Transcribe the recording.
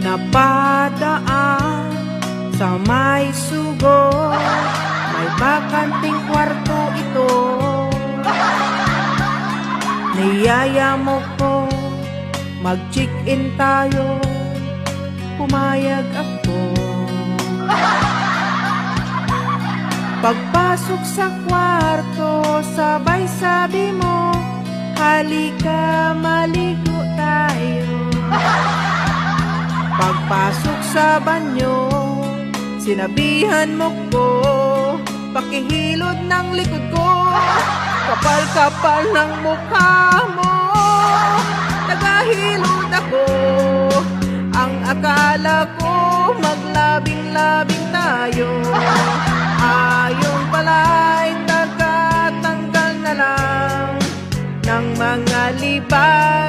Napadaan sa may sugo, may bakanting kwarto ito. Niyaya mo ko, mag-check-in tayo, pumayag ako. Pagpasok sa kwarto, sabay sabi mo, halika maligo tayo. Pagpasok sa banyo, sinabihan mo ko, pakihilod ng likod ko. Kapal-kapal ng mukha mo, nagahilod ako. Ang akala ko, maglabing-labing tayo. Ayon pala'y tagatanggal na lang ng mga libag.